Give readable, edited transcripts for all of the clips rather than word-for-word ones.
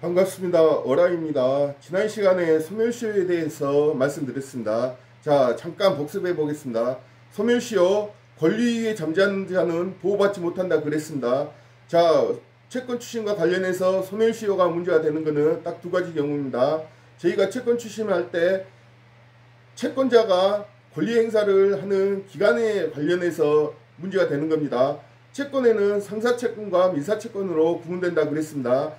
반갑습니다. 어라입니다. 지난 시간에 소멸시효에 대해서 말씀드렸습니다. 자, 잠깐 복습해 보겠습니다. 소멸시효, 권리위에 잠자는 자는 보호받지 못한다 그랬습니다. 자, 채권 추심과 관련해서 소멸시효가 문제가 되는 것은 딱 두 가지 경우입니다. 저희가 채권 추심할 때 채권자가 권리 행사를 하는 기간에 관련해서 문제가 되는 겁니다. 채권에는 상사채권과 민사채권으로 구분된다 그랬습니다.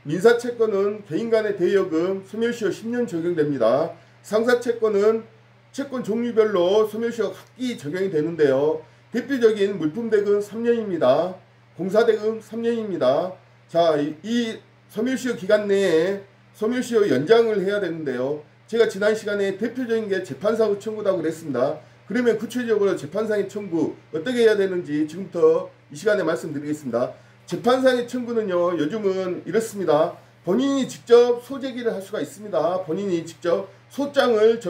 민사채권은 개인 간의 대여금 소멸시효 10년 적용됩니다. 상사채권은 채권 종류별로 소멸시효 각기 적용이 되는데요. 대표적인 물품대금 3년입니다. 공사대금 3년입니다. 자, 이 소멸시효 기간 내에 소멸시효 연장을 해야 되는데요. 제가 지난 시간에 대표적인 게 재판상의 청구라고 그랬습니다. 그러면 구체적으로 재판상의 청구 어떻게 해야 되는지 지금부터 이 시간에 말씀드리겠습니다. 재판상의 청구는요, 요즘은 이렇습니다. 본인이 직접 소제기를 할 수가 있습니다. 본인이 직접 소장을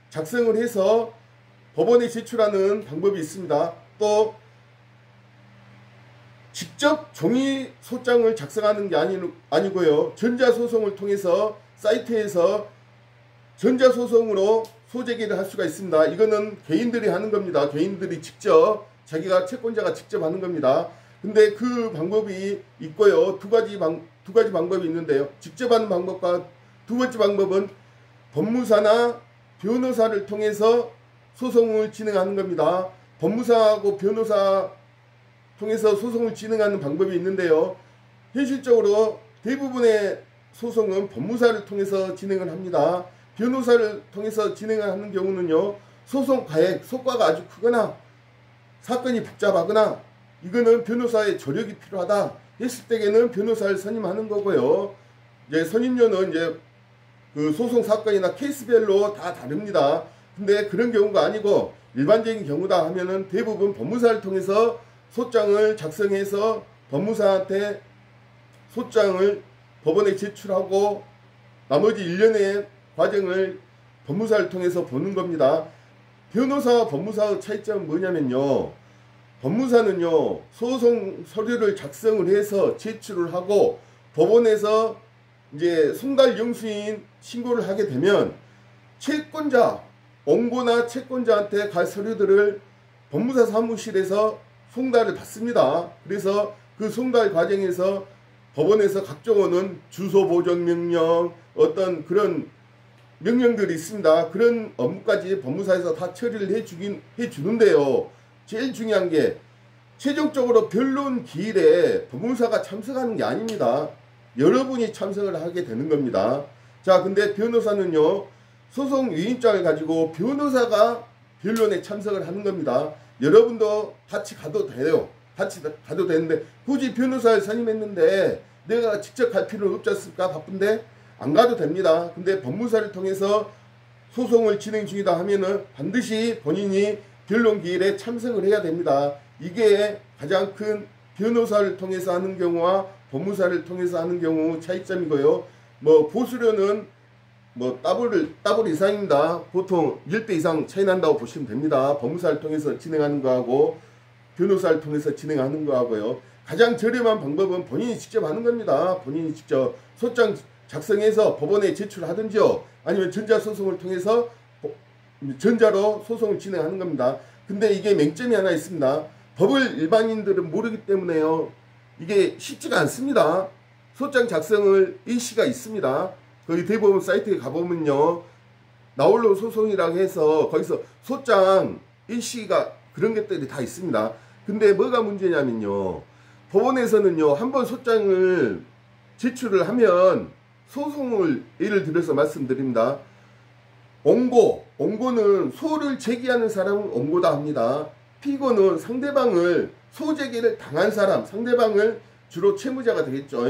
작성을 해서 법원에 제출하는 방법이 있습니다. 또 직접 종이 소장을 작성하는 게 아니고요. 전자소송을 통해서 사이트에서 전자소송으로 소제기를 할 수가 있습니다. 이거는 개인들이 하는 겁니다. 개인들이 직접, 자기가 채권자가 직접 하는 겁니다. 근데 그 방법이 있고요. 두 가지 방법이 있는데요. 직접 하는 방법과 두 번째 방법은 법무사나 변호사를 통해서 소송을 진행하는 겁니다. 법무사하고 변호사 통해서 소송을 진행하는 방법이 있는데요. 현실적으로 대부분의 소송은 법무사를 통해서 진행을 합니다. 변호사를 통해서 진행을 하는 경우는요, 소송 가액, 속과가 아주 크거나 사건이 복잡하거나 이거는 변호사의 조력이 필요하다 했을 때에는 변호사를 선임하는 거고요. 이제 선임료는 이제 그 소송 사건이나 케이스별로 다 다릅니다. 근데 그런 경우가 아니고 일반적인 경우다 하면은 대부분 법무사를 통해서 소장을 작성해서 법무사한테 소장을 법원에 제출하고 나머지 일련의 과정을 법무사를 통해서 보는 겁니다. 변호사와 법무사의 차이점은 뭐냐면요. 법무사는요, 소송 서류를 작성을 해서 제출을 하고 법원에서 이제 송달 영수인 신고를 하게 되면 채권자, 원고나 채권자한테 갈 서류들을 법무사 사무실에서 송달을 받습니다. 그래서 그 송달 과정에서 법원에서 각종 오는 주소 보정 명령, 어떤 그런 명령들이 있습니다. 그런 업무까지 법무사에서 다 처리를 해주는데요. 제일 중요한 게 최종적으로 변론 기일에 법무사가 참석하는 게 아닙니다. 여러분이 참석을 하게 되는 겁니다. 자, 근데 변호사는요, 소송 위임장을 가지고 변호사가 변론에 참석을 하는 겁니다. 여러분도 같이 가도 돼요. 같이 가도 되는데 굳이 변호사를 선임했는데 내가 직접 갈 필요는 없지 않습니까? 바쁜데 안 가도 됩니다. 근데 법무사를 통해서 소송을 진행 중이다 하면은 반드시 본인이 변론 기일에 참석을 해야 됩니다. 이게 가장 큰 변호사를 통해서 하는 경우와 법무사를 통해서 하는 경우 차이점이고요. 뭐 보수료는 뭐 더블 이상입니다. 보통 1배 이상 차이 난다고 보시면 됩니다. 법무사를 통해서 진행하는 거하고 변호사를 통해서 진행하는 거하고요. 가장 저렴한 방법은 본인이 직접 하는 겁니다. 본인이 직접 소장 작성해서 법원에 제출하든지요. 아니면 전자소송을 통해서 전자로 소송을 진행하는 겁니다. 근데 이게 맹점이 하나 있습니다. 법을 일반인들은 모르기 때문에요. 이게 쉽지가 않습니다. 소장 작성을 일시가 있습니다. 거기 대법원 사이트에 가보면요. 나홀로 소송이라고 해서 거기서 소장 일시가 그런 것들이 다 있습니다. 근데 뭐가 문제냐면요. 법원에서는요. 한번 소장을 제출을 하면 소송을 예를 들어서 말씀드립니다. 원고는 소를 제기하는 사람은 원고다 합니다. 피고는 상대방을 소제기를 당한 사람, 상대방을 주로 채무자가 되겠죠.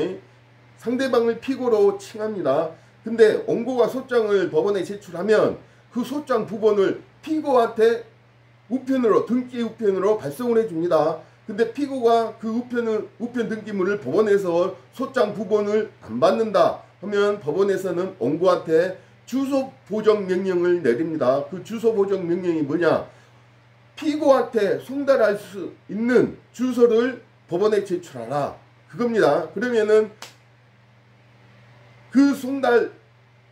상대방을 피고로 칭합니다. 근데 원고가 소장을 법원에 제출하면 그 소장 부본을 피고한테 우편으로, 등기 우편으로 발송을 해줍니다. 근데 피고가 그 우편 등기물을 법원에서 소장 부본을 안 받는다 하면 법원에서는 원고한테 주소 보정 명령을 내립니다. 그 주소 보정 명령이 뭐냐? 피고한테 송달할 수 있는 주소를 법원에 제출하라. 그겁니다. 그러면은 그 송달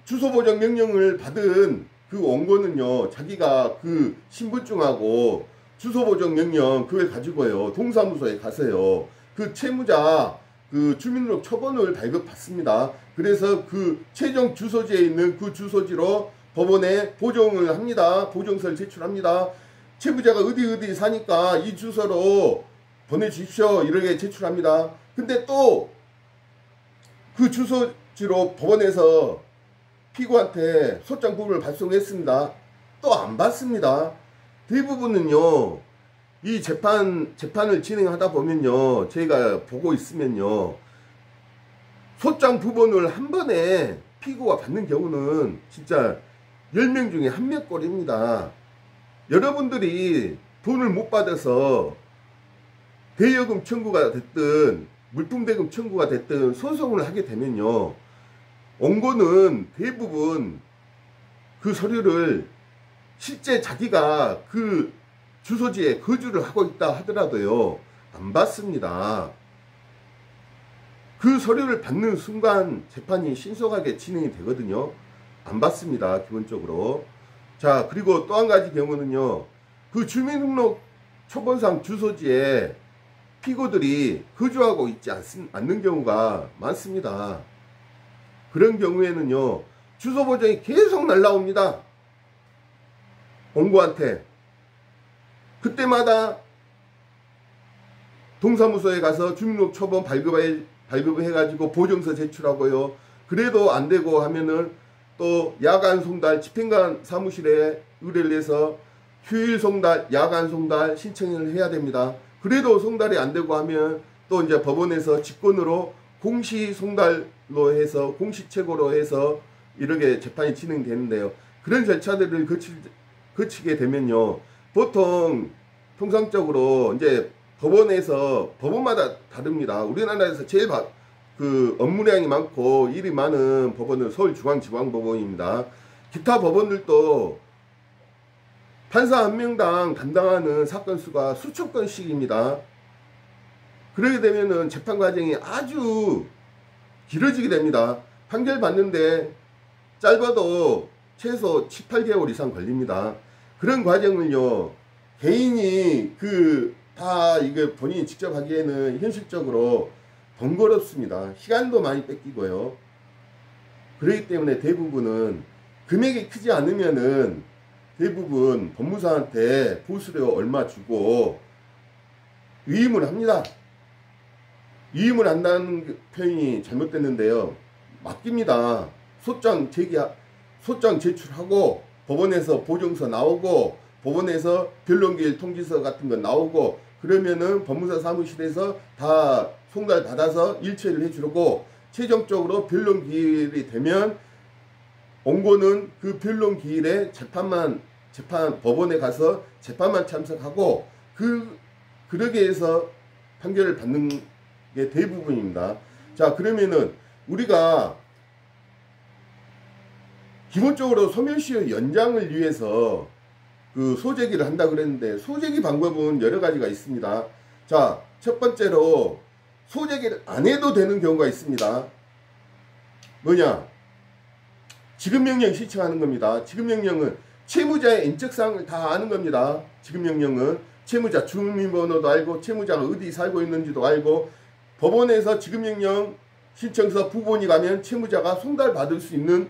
주소 보정 명령을 받은 그 원고는요, 자기가 그 신분증하고 주소 보정 명령 그걸 가지고요, 동사무소에 가세요. 그 채무자 그 주민등록 초본을 발급받습니다. 그래서 그 최종 주소지에 있는 그 주소지로 법원에 보정을 합니다. 보정서를 제출합니다. 채무자가 어디 사니까 이 주소로 보내주십시오. 이렇게 제출합니다. 근데 또 그 주소지로 법원에서 피고한테 소장 부분을 발송했습니다. 또 안 받습니다. 대부분은요, 이 재판을 진행하다 보면요, 저희가 보고 있으면요, 소장 부분을 한 번에 피고가 받는 경우는 진짜 10명 중에 1명 꼴입니다. 여러분들이 돈을 못 받아서 대여금 청구가 됐든 물품대금 청구가 됐든 소송을 하게 되면요, 원고는 대부분 그 서류를 실제 자기가 그 주소지에 거주를 하고 있다 하더라도요, 안 받습니다. 그 서류를 받는 순간 재판이 신속하게 진행이 되거든요. 안 받습니다, 기본적으로. 자, 그리고 또 한 가지 경우는요, 그 주민등록 초본상 주소지에 피고들이 거주하고 있지 않는 경우가 많습니다. 그런 경우에는요, 주소 보정이 계속 날라옵니다. 원고한테. 그때마다 동사무소에 가서 주민등록 초본 발급해가지고 보정서 제출하고요. 그래도 안 되고 하면은 또 야간 송달, 집행관 사무실에 의뢰를 해서 휴일 송달, 야간 송달 신청을 해야 됩니다. 그래도 송달이 안 되고 하면 또 이제 법원에서 직권으로 공시 송달로 해서 공시책으로 해서 이렇게 재판이 진행되는데요. 그런 절차들을 거치게 되면요, 보통 통상적으로 이제 법원마다 다릅니다. 우리나라에서 제일 그 업무량이 많고 일이 많은 법원은 서울중앙지방법원입니다. 기타 법원들도 판사 한 명당 담당하는 사건 수가 수천 건씩입니다. 그러게 되면은 재판 과정이 아주 길어지게 됩니다. 판결 받는데 짧아도 최소 7, 8개월 이상 걸립니다. 그런 과정을요, 개인이 다 이거 본인이 직접 하기에는 현실적으로 번거롭습니다. 시간도 많이 뺏기고요. 그렇기 때문에 대부분은 금액이 크지 않으면은 대부분 법무사한테 보수료 얼마 주고 위임을 합니다. 위임을 한다는 표현이 잘못됐는데요, 맡깁니다. 소장 제출하고 법원에서 보정서 나오고 법원에서 변론기일 통지서 같은 거 나오고 그러면은 법무사 사무실에서 다 송달 받아서 일처리를 해주고 최종적으로 변론기일이 되면 원고는 그 변론기일에 법원에 가서 재판만 참석하고 그러게 해서 판결을 받는 게 대부분입니다. 자, 그러면은 우리가 기본적으로 소멸시효 연장을 위해서 그 소재기를 한다 그랬는데 소재기 방법은 여러 가지가 있습니다. 자, 첫 번째로 소재기를 안 해도 되는 경우가 있습니다. 뭐냐? 지급명령 신청하는 겁니다. 지급명령은 채무자의 인적사항을 다 아는 겁니다. 지급명령은 채무자 주민번호도 알고 채무자가 어디 살고 있는지도 알고 법원에서 지급명령 신청서 부본이 가면 채무자가 송달받을 수 있는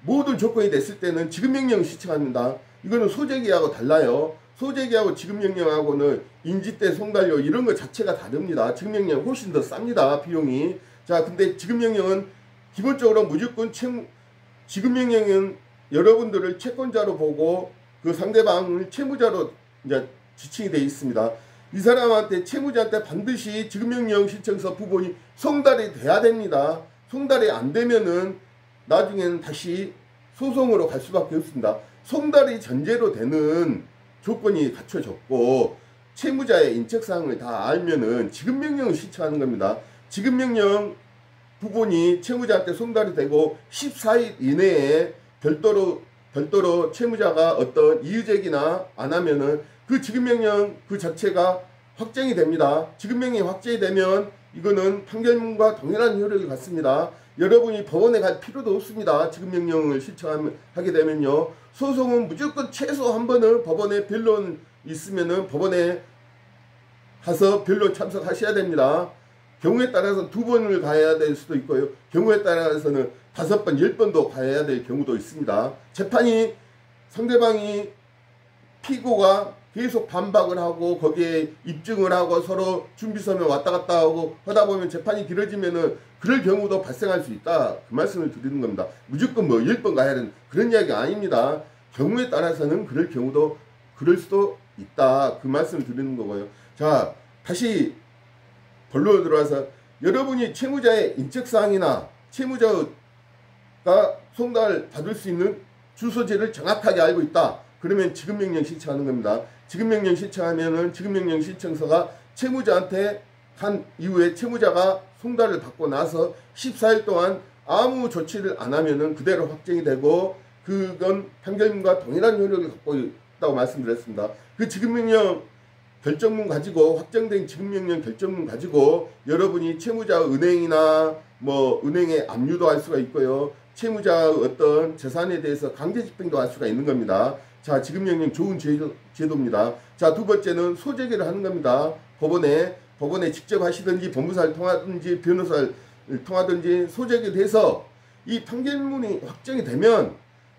모든 조건이 됐을 때는 지급명령 신청합니다. 이거는 소재기하고 달라요. 소재기하고 지급명령하고는 인지대 송달료 이런 거 자체가 다릅니다. 지급명령 훨씬 더 쌉니다. 비용이. 자, 근데 지급명령은 기본적으로 무조건 지급명령은 여러분들을 채권자로 보고 그 상대방을 채무자로 이제 지칭이 되어 있습니다. 이 사람한테 채무자한테 반드시 지급명령 신청서 부본이 송달이 돼야 됩니다. 송달이 안 되면은 나중에는 다시 소송으로 갈 수밖에 없습니다. 송달이 전제로 되는 조건이 갖춰졌고 채무자의 인적사항을 다 알면은 지급명령을 신청하는 겁니다. 지급명령 부본이 채무자한테 송달이 되고 14일 이내에 별도로 채무자가 어떤 이의제기나 안 하면은 그 지급명령 그 자체가 확정이 됩니다. 지급명령이 확정이 되면 이거는 판결문과 동일한 효력을 갖습니다. 여러분이 법원에 갈 필요도 없습니다. 지급명령을 신청하게 되면요. 소송은 무조건 최소 한 번은 법원에 변론 있으면은 법원에 가서 변론 참석하셔야 됩니다. 경우에 따라서 2번을 가야 될 수도 있고요. 경우에 따라서는 5번, 10번도 가야 될 경우도 있습니다. 재판이 상대방이 피고가 계속 반박을 하고 거기에 입증을 하고 서로 준비서면 왔다 갔다 하고 하다 보면 재판이 길어지면은 그럴 경우도 발생할 수 있다. 그 말씀을 드리는 겁니다. 무조건 뭐 10번 가야 되는 그런 이야기가 아닙니다. 경우에 따라서는 그럴 수도 있다. 그 말씀을 드리는 거고요. 자, 다시 본론으로 들어와서 여러분이 채무자의 인적사항이나 채무자가 송달을 받을 수 있는 주소지를 정확하게 알고 있다. 그러면 지급명령 신청하는 겁니다. 지급명령 신청하면은 지급명령 신청서가 채무자한테 간 이후에 채무자가 송달을 받고 나서 14일 동안 아무 조치를 안 하면은 그대로 확정이 되고 그건 판결문과 동일한 효력을 갖고 있다고 말씀드렸습니다. 그 지급명령 결정문 가지고 확정된 지급명령 결정문 가지고 여러분이 채무자 은행이나 뭐 은행에 압류도 할 수가 있고요. 채무자의 어떤 재산에 대해서 강제 집행도 할 수가 있는 겁니다. 자, 지급명령 좋은 제도입니다. 자, 두 번째는 소재기를 하는 겁니다. 법원에 직접 하시든지 법무사를 통하든지 변호사를 통하든지 소재기를 해서 이 판결문이 확정이 되면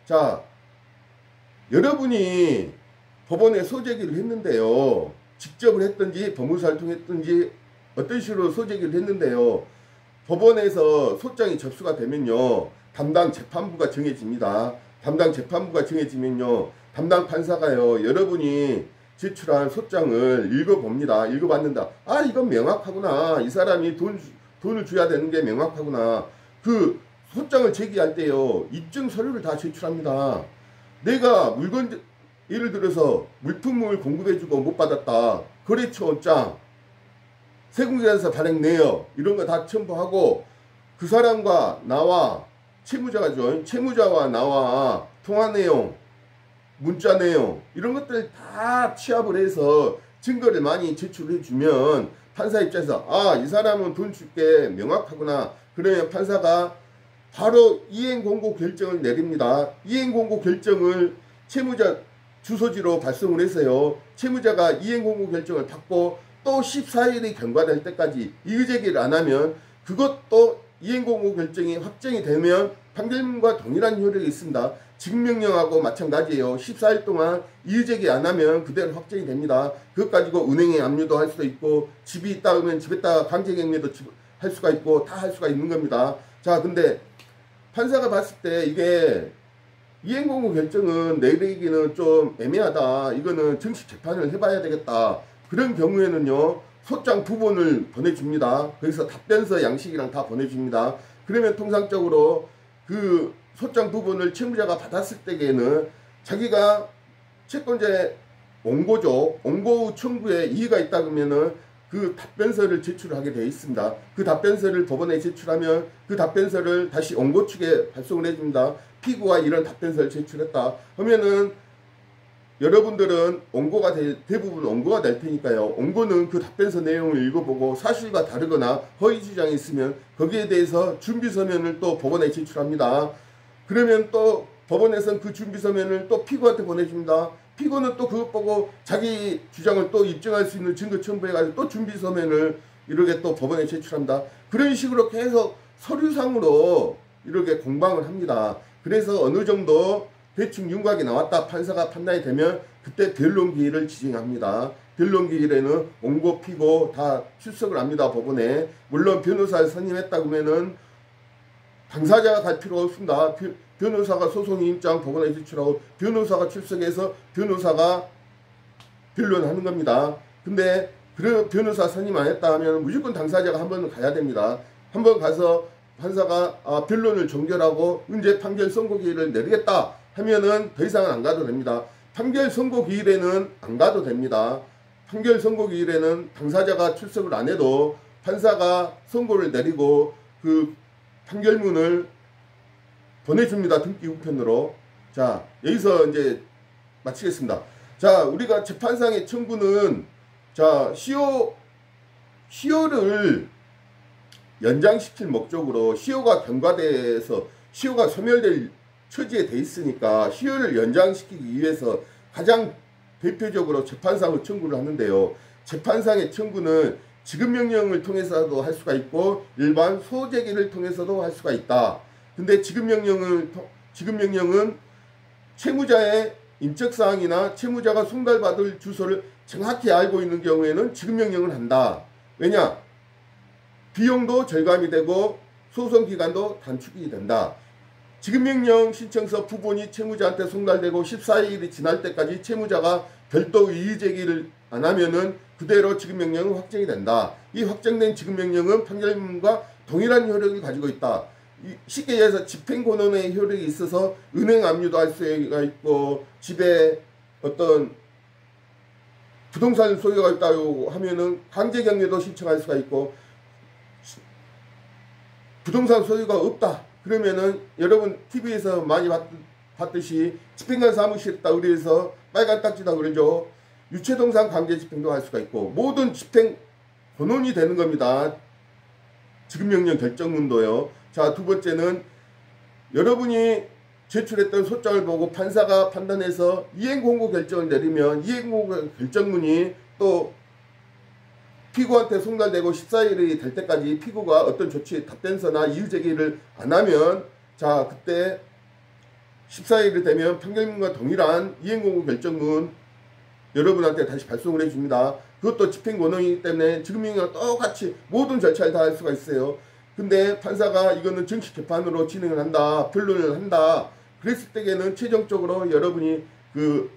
자, 여러분이 법원에 소재기를 했는데요. 직접을 했든지 법무사를 통했든지 어떤 식으로 소재기를 했는데요. 법원에서 소장이 접수가 되면요. 담당 재판부가 정해집니다. 담당 재판부가 정해지면요. 담당 판사가요. 여러분이 제출한 소장을 읽어봅니다. 읽어봤는다. 아, 이건 명확하구나. 이 사람이 돈을 줘야 되는 게 명확하구나. 그 소장을 제기할 때요. 입증 서류를 다 제출합니다. 내가 예를 들어서 물품을 공급해주고 못 받았다. 거래처장, 세금계산서 발행 내역 이런 거 다 첨부하고 그 사람과 나와 채무자죠. 채무자와 나와 통화 내용, 문자 내용 이런 것들 다 취합을 해서 증거를 많이 제출해 주면 판사 입장에서 아, 이 사람은 돈 줄게 명확하구나. 그러면 판사가 바로 이행공고 결정을 내립니다. 이행공고 결정을 채무자 주소지로 발송을 해서요. 채무자가 이행공고 결정을 받고 또 14일이 경과될 때까지 이의제기를 안 하면 그것도 이행공고 결정이 확정이 되면 판결문과 동일한 효력이 있습니다. 지급명령하고 마찬가지예요. 14일 동안 이의제기 안 하면 그대로 확정이 됩니다. 그것 가지고 은행에 압류도 할 수도 있고 집이 있다 그러면 집에다가 강제경매도 할 수가 있고 다 할 수가 있는 겁니다. 자, 근데 판사가 봤을 때 이게 이행공고 결정은 내리기는 좀 애매하다. 이거는 정식 재판을 해봐야 되겠다. 그런 경우에는요. 소장 2번을 보내줍니다. 거기서 답변서 양식이랑 다 보내줍니다. 그러면 통상적으로 그 소장 2번을 채무자가 받았을 때에는 자기가 채권자의 원고죠. 원고 청구에 이의가 있다 그러면은 그 답변서를 제출하게 되어 있습니다. 그 답변서를 법원에 제출하면 그 답변서를 다시 원고 측에 발송을 해줍니다. 피고가 이런 답변서를 제출했다 하면은 여러분들은 원고가 대부분 원고가 될 테니까요. 원고는 그 답변서 내용을 읽어보고 사실과 다르거나 허위 주장이 있으면 거기에 대해서 준비서면을 또 법원에 제출합니다. 그러면 또 법원에서는 그 준비서면을 또 피고한테 보내줍니다. 피고는 또 그것 보고 자기 주장을 또 입증할 수 있는 증거 첨부해가지고 또 준비서면을 이렇게 또 법원에 제출합니다. 그런 식으로 계속 서류상으로 이렇게 공방을 합니다. 그래서 어느 정도 대충 윤곽이 나왔다 판사가 판단이 되면 그때 변론기일을 지정합니다. 변론기일에는 원고 피고 다 출석을 합니다. 법원에. 물론 변호사를 선임했다 그러면은 당사자가 갈 필요가 없습니다. 변호사가 소송임장 법원에 제출하고 변호사가 출석해서 변호사가 변론하는 겁니다. 근데 그 변호사 선임 안 했다 하면 무조건 당사자가 한 번 가야 됩니다. 한 번 가서 판사가 변론을 종결하고 이제 판결 선고기일을 내리겠다 하면은 더 이상은 안 가도 됩니다. 판결 선고기일에는 안 가도 됩니다. 판결 선고기일에는 당사자가 출석을 안 해도 판사가 선고를 내리고 그 판결문을 보내줍니다. 등기 우편으로. 자, 여기서 이제 마치겠습니다. 자, 우리가 재판상의 청구는 자, 시효를 연장시킬 목적으로 시효가 경과돼서 시효가 소멸될 처지에 돼 있으니까 시효를 연장시키기 위해서 가장 대표적으로 재판상의 청구를 하는데요. 재판상의 청구는 지급명령을 통해서도 할 수가 있고 일반 소재기를 통해서도 할 수가 있다. 근데 지급명령은 채무자의 인적사항이나 채무자가 송달받을 주소를 정확히 알고 있는 경우에는 지급명령을 한다. 왜냐? 비용도 절감이 되고 소송기간도 단축이 된다. 지급명령 신청서 부본이 채무자한테 송달되고 14일이 지날 때까지 채무자가 별도 이의제기를 안 하면은 그대로 지급명령은 확정이 된다. 이 확정된 지급명령은 판결문과 동일한 효력을 가지고 있다. 쉽게 얘기해서 집행권원의 효력이 있어서 은행 압류도 할 수가 있고 집에 어떤 부동산 소유가 있다고 하면은 강제경매도 신청할 수가 있고 부동산 소유가 없다. 그러면은 여러분 TV에서 많이 봤듯이 집행관 사무실에다 의뢰해서 빨간 딱지다 그러죠. 유체동산 강제 집행도 할 수가 있고 모든 집행 권한이 되는 겁니다. 지급명령 결정문도요. 자, 두 번째는 여러분이 제출했던 소장을 보고 판사가 판단해서 이행공고 결정을 내리면 이행공고 결정문이 또 피고한테 송달되고 14일이 될 때까지 피고가 어떤 조치에 답변서나 이의제기를 안 하면 자, 그때 14일이 되면 판결문과 동일한 이행공고 결정문 여러분한테 다시 발송을 해줍니다. 그것도 집행권한이기 때문에 지급명령과 똑같이 모든 절차를 다 할 수가 있어요. 근데 판사가 이거는 정식 재판으로 진행을 한다, 변론을 한다. 그랬을 때에는 최종적으로 여러분이 그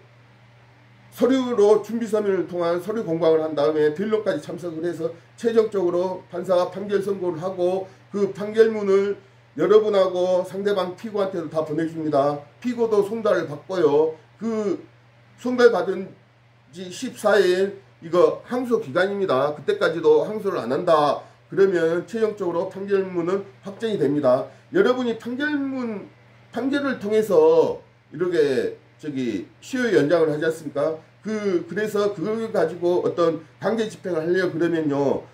서류로 준비 서면을 통한 서류 공방을 한 다음에 변론까지 참석을 해서 최종적으로 판사가 판결 선고를 하고 그 판결문을 여러분하고 상대방 피고한테도 다 보내줍니다. 피고도 송달을 받고요. 그 송달받은 지 14일 이거 항소 기간입니다. 그때까지도 항소를 안 한다. 그러면 최종적으로 판결문은 확정이 됩니다. 여러분이 판결을 통해서 이렇게 시효 연장을 하지 않습니까? 그래서 그걸 가지고 어떤 강제 집행을 하려고 그러면요.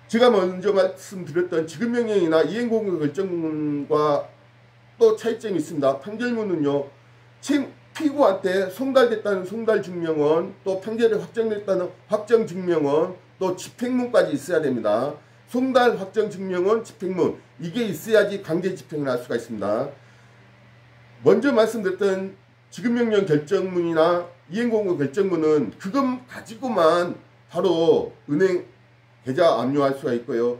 제가 먼저 말씀드렸던 지급명령이나 이행공고 결정문과 또 차이점이 있습니다. 판결문은요. 피고한테 송달됐다는 송달증명원, 또 판결이 확정됐다는 확정증명원, 또 집행문까지 있어야 됩니다. 송달 확정증명원, 집행문 이게 있어야지 강제 집행을 할 수가 있습니다. 먼저 말씀드렸던 지급명령 결정문이나 이행공고 결정문은 그것 가지고만 바로 은행 계좌 압류할 수가 있고요.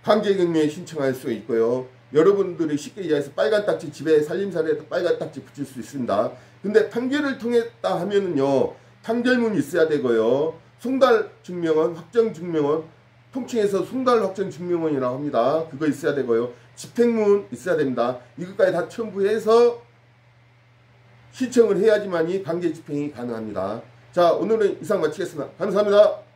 강제경매에 신청할 수가 있고요. 여러분들이 쉽게 얘기해서 빨간 딱지 집에 살림살이에도 빨간 딱지 붙일 수 있습니다. 근데 판결을 통했다 하면은요. 판결문이 있어야 되고요. 송달증명원, 확정증명원, 통칭해서 송달확정증명원이라고 합니다. 그거 있어야 되고요. 집행문 있어야 됩니다. 이것까지 다 첨부해서 신청을 해야지만이 강제 집행이 가능합니다. 자, 오늘은 이상 마치겠습니다. 감사합니다.